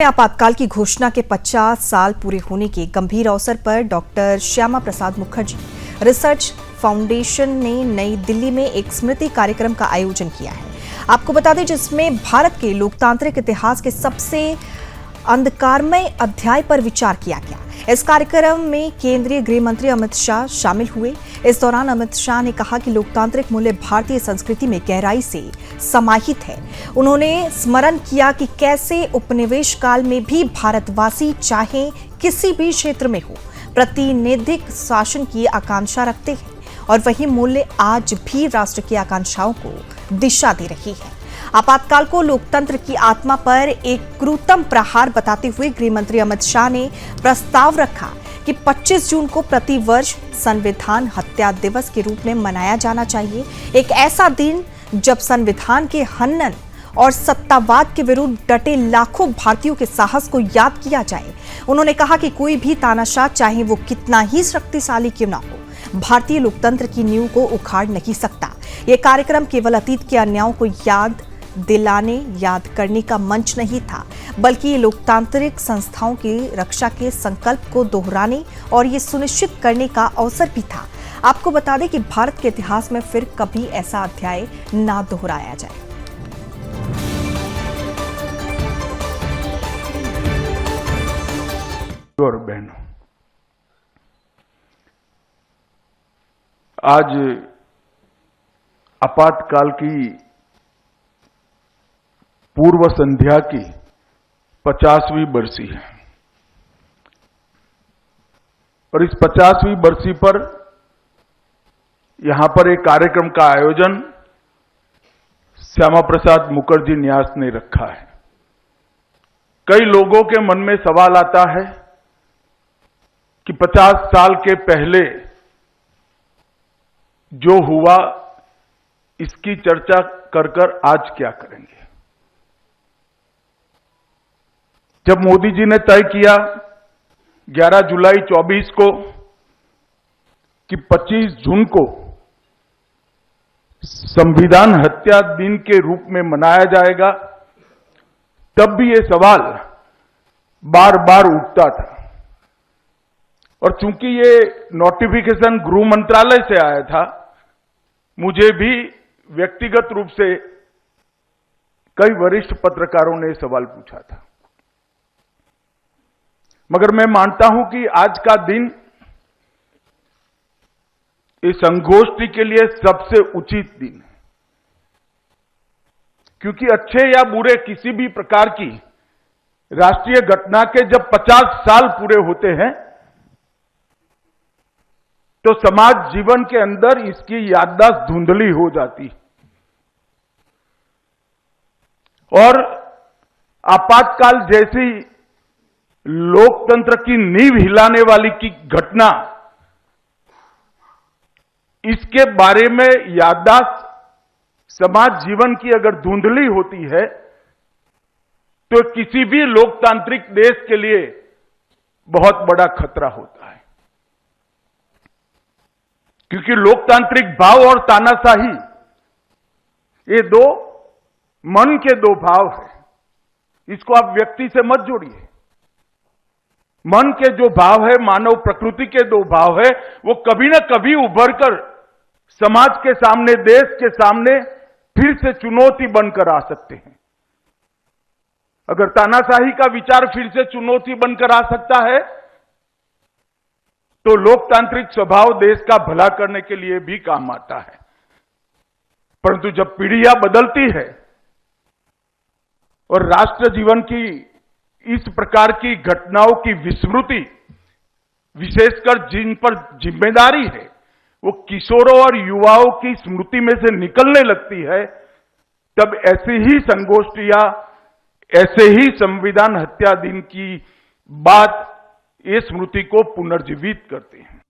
आपातकाल की घोषणा के 50 साल पूरे होने के गंभीर अवसर पर doctor Shyama Prasad Mukherjee research foundation ने नई दिल्ली में एक स्मृति कार्यक्रम का आयोजन किया है। आपको बता दें, जिसमें भारत के लोकतांत्रिक इतिहास के सबसे अंधकारमय अध्याय पर विचार किया गया। इस कार्यक्रम में केंद्रीय गृह मंत्री अमित शाह शामिल हुए। इस दौरान अमित शाह ने कहा कि लोकतांत्रिक मूल्य भारतीय संस्कृति में गहराई से समाहित है। उन्होंने स्मरण किया कि कैसे उपनिवेश काल में भी भारतवासी चाहे किसी भी क्षेत्र में हो, प्रतिनिधिक शासन की आकांक्षा रखते हैं और वही मूल्य आज भी राष्ट्र की आकांक्षाओं को दिशा दे रही है। आपातकाल को लोकतंत्र की आत्मा पर एक क्रूरतम प्रहार बताते हुए गृह मंत्री अमित शाह ने प्रस्ताव रखा कि 25 जून को प्रतिवर्ष संविधान हत्या दिवस के रूप में मनाया जाना चाहिए। एक ऐसा दिन जब संविधान के हनन और सत्तावाद के विरुद्ध डटे लाखों भारतीयों के साहस को याद किया जाए। उन्होंने कहा कि कोई भी तानाशाह, चाहे वो कितना ही शक्तिशाली क्यों ना हो, भारतीय लोकतंत्र की नींव को उखाड़ नहीं सकता। ये कार्यक्रम केवल अतीत के अन्यायों को याद करने का मंच नहीं था, बल्कि ये लोकतांत्रिक संस्थाओं की रक्षा के संकल्प को दोहराने और ये सुनिश्चित करने का अवसर भी था। आपको बता दें कि भारत के इतिहास में फिर कभी ऐसा अध्याय ना दोहराया जाए। और बहनों, आज आपातकाल की पूर्व संध्या की 50वीं बरसी है और इस 50वीं बरसी पर यहां पर एक कार्यक्रम का आयोजन श्यामा प्रसाद मुखर्जी न्यास ने रखा है। कई लोगों के मन में सवाल आता है कि 50 साल के पहले जो हुआ, इसकी चर्चा कर आज क्या करेंगे। जब मोदी जी ने तय किया 11 जुलाई 24 को कि 25 जून को संविधान हत्या दिन के रूप में मनाया जाएगा, तब भी ये सवाल बार बार उठता था। और चूंकि ये नोटिफिकेशन गृह मंत्रालय से आया था, मुझे भी व्यक्तिगत रूप से कई वरिष्ठ पत्रकारों ने सवाल पूछा था, मगर मैं मानता हूं कि आज का दिन इस संगोष्ठी के लिए सबसे उचित दिन है, क्योंकि अच्छे या बुरे किसी भी प्रकार की राष्ट्रीय घटना के जब 50 साल पूरे होते हैं, तो समाज जीवन के अंदर इसकी याददाश्त धुंधली हो जाती और आपातकाल जैसी लोकतंत्र की नींव हिलाने वाली की घटना, इसके बारे में याददाश्त समाज जीवन की अगर धुंधली होती है, तो किसी भी लोकतांत्रिक देश के लिए बहुत बड़ा खतरा होता है। क्योंकि लोकतांत्रिक भाव और तानाशाही, ये दो मन के दो भाव हैं। इसको आप व्यक्ति से मत जोड़िए। मन के जो भाव है, मानव प्रकृति के दो भाव है, वो कभी ना कभी उभर कर समाज के सामने, देश के सामने फिर से चुनौती बनकर आ सकते हैं। अगर तानाशाही का विचार फिर से चुनौती बनकर आ सकता है, तो लोकतांत्रिक स्वभाव देश का भला करने के लिए भी काम आता है। परंतु जब पीढ़ियां बदलती है और राष्ट्र जीवन की इस प्रकार की घटनाओं की विस्मृति, विशेषकर जिन पर जिम्मेदारी है, वो किशोरों और युवाओं की स्मृति में से निकलने लगती है, तब ऐसी ही संगोष्ठियां, ऐसे ही संविधान हत्या दिन की बात ये स्मृति को पुनर्जीवित करते हैं।